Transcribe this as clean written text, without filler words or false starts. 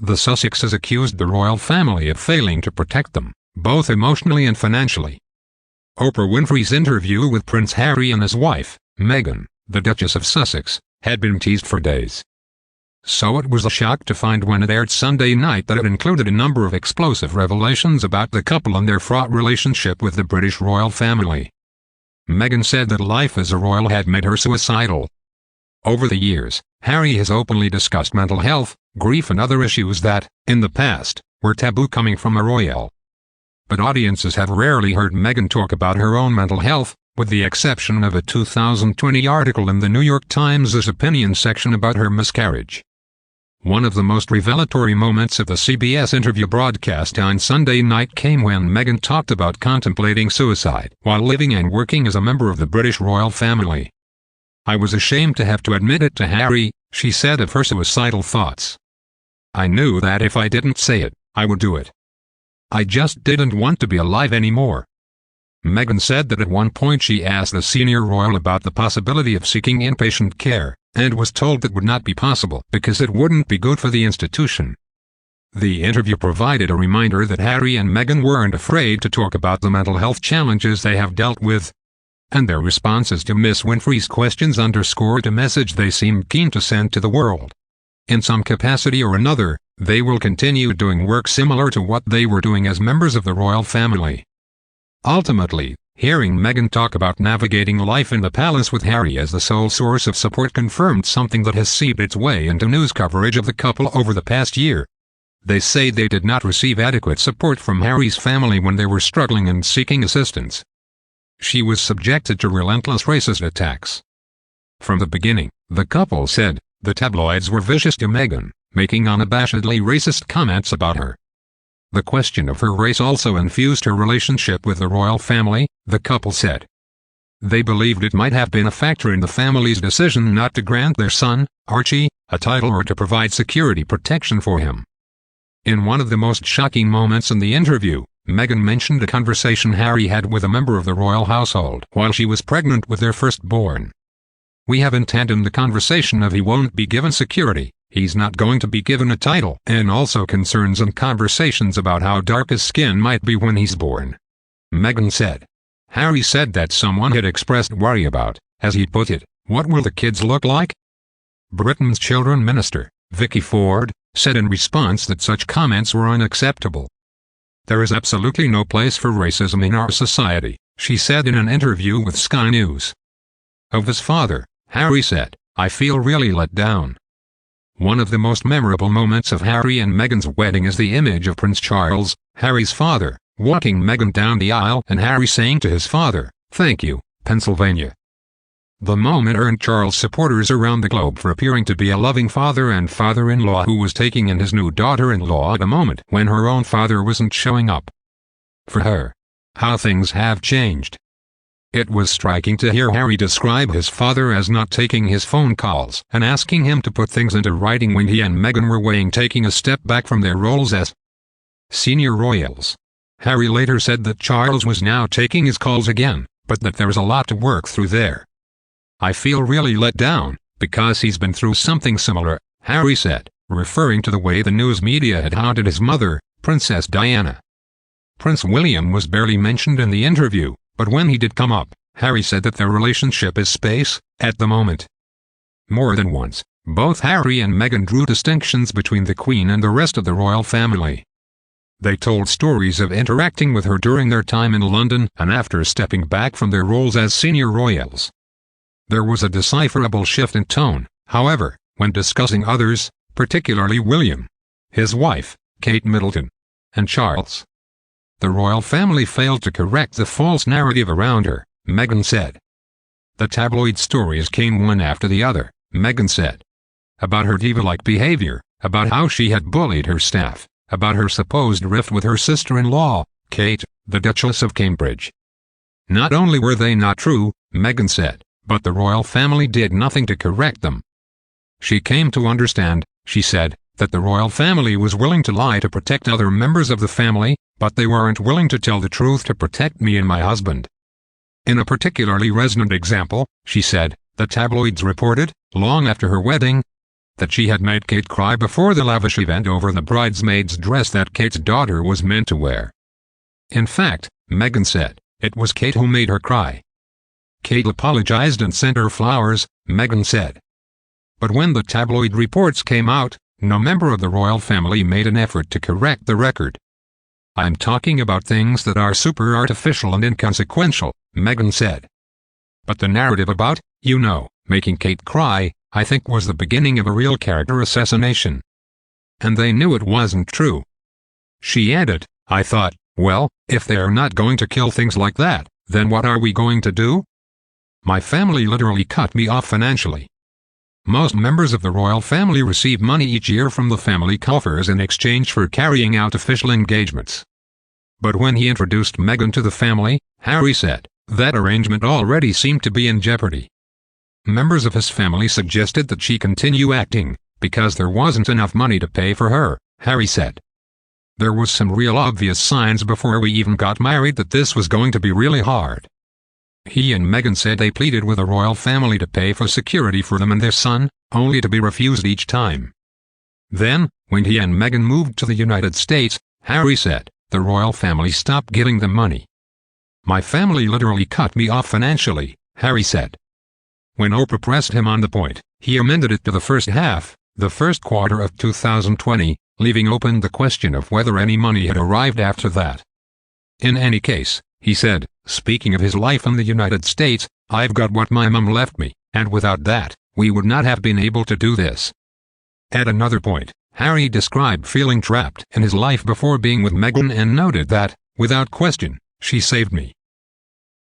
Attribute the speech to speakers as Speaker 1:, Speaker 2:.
Speaker 1: the Sussexes accused the royal family of failing to protect them, both emotionally and financially. Oprah Winfrey's interview with Prince Harry and his wife, Meghan, the Duchess of Sussex, had been teased for days. So it was a shock to find when it aired Sunday night that it included a number of explosive revelations about the couple and their fraught relationship with the British royal family. Meghan said that life as a royal had made her suicidal. Over the years, Harry has openly discussed mental health, grief and other issues that, in the past, were taboo coming from a royal. But audiences have rarely heard Meghan talk about her own mental health, with the exception of a 2020 article in the New York Times' opinion section about her miscarriage. One of the most revelatory moments of the CBS interview broadcast on Sunday night came when Meghan talked about contemplating suicide while living and working as a member of the British royal family. "I was ashamed to have to admit it to Harry," she said of her suicidal thoughts. "I knew that if I didn't say it, I would do it. I just didn't want to be alive anymore." Meghan said that at one point she asked the senior royal about the possibility of seeking inpatient care, and was told that would not be possible because it wouldn't be good for the institution. The interview provided a reminder that Harry and Meghan weren't afraid to talk about the mental health challenges they have dealt with. And their responses to Miss Winfrey's questions underscored a message they seemed keen to send to the world. In some capacity or another, they will continue doing work similar to what they were doing as members of the royal family. Ultimately, hearing Meghan talk about navigating life in the palace with Harry as the sole source of support confirmed something that has seeped its way into news coverage of the couple over the past year. They say they did not receive adequate support from Harry's family when they were struggling and seeking assistance. She was subjected to relentless racist attacks. From the beginning, the couple said, the tabloids were vicious to Meghan, making unabashedly racist comments about her. The question of her race also infused her relationship with the royal family, the couple said. They believed it might have been a factor in the family's decision not to grant their son, Archie, a title or to provide security protection for him. In one of the most shocking moments in the interview, Meghan mentioned a conversation Harry had with a member of the royal household while she was pregnant with their firstborn. "We have intent in the conversation of he won't be given security, he's not going to be given a title, and also concerns and conversations about how dark his skin might be when he's born," Meghan said. Harry said that someone had expressed worry about, as he put it, "What will the kids look like?" Britain's Children Minister, Vicky Ford, said in response that such comments were unacceptable. "There is absolutely no place for racism in our society," she said in an interview with Sky News. Of his father, Harry said, "I feel really let down." One of the most memorable moments of Harry and Meghan's wedding is the image of Prince Charles, Harry's father, walking Meghan down the aisle and Harry saying to his father, "Thank you, Pennsylvania." The moment earned Charles supporters around the globe for appearing to be a loving father and father-in-law who was taking in his new daughter-in-law at a moment when her own father wasn't showing up. For her, how things have changed. It was striking to hear Harry describe his father as not taking his phone calls and asking him to put things into writing when he and Meghan were weighing taking a step back from their roles as senior royals. Harry later said that Charles was now taking his calls again, but that there was a lot to work through there. "I feel really let down, because he's been through something similar," Harry said, referring to the way the news media had haunted his mother, Princess Diana. Prince William was barely mentioned in the interview, but when he did come up, Harry said that their relationship is space, at the moment. More than once, both Harry and Meghan drew distinctions between the Queen and the rest of the royal family. They told stories of interacting with her during their time in London and after stepping back from their roles as senior royals. There was a decipherable shift in tone, however, when discussing others, particularly William, his wife, Kate Middleton, and Charles. The royal family failed to correct the false narrative around her, Meghan said. The tabloid stories came one after the other, Meghan said. About her diva-like behavior, about how she had bullied her staff, about her supposed rift with her sister-in-law, Kate, the Duchess of Cambridge. Not only were they not true, Meghan said, but the royal family did nothing to correct them. She came to understand, she said, that the royal family was willing to lie to protect other members of the family, but they weren't willing to tell the truth to protect me and my husband. In a particularly resonant example, she said, the tabloids reported, long after her wedding, that she had made Kate cry before the lavish event over the bridesmaid's dress that Kate's daughter was meant to wear. In fact, Meghan said, it was Kate who made her cry. Kate apologized and sent her flowers, Meghan said. But when the tabloid reports came out, no member of the royal family made an effort to correct the record. I'm talking about things that are super artificial and inconsequential, Meghan said. But the narrative about, making Kate cry, I think was the beginning of a real character assassination. And they knew it wasn't true. She added, I thought, well, if they are not going to kill things like that, then what are we going to do? My family literally cut me off financially. Most members of the royal family receive money each year from the family coffers in exchange for carrying out official engagements. But when he introduced Meghan to the family, Harry said, that arrangement already seemed to be in jeopardy. Members of his family suggested that she continue acting, because there wasn't enough money to pay for her, Harry said. There was some real obvious signs before we even got married that this was going to be really hard. He and Meghan said they pleaded with the royal family to pay for security for them and their son, only to be refused each time. Then, when he and Meghan moved to the United States, Harry said, the royal family stopped giving them money. My family literally cut me off financially, Harry said. When Oprah pressed him on the point, he amended it to the first quarter of 2020, leaving open the question of whether any money had arrived after that. In any case, he said, speaking of his life in the United States, I've got what my mum left me, and without that, we would not have been able to do this. At another point, Harry described feeling trapped in his life before being with Meghan and noted that, without question, she saved me.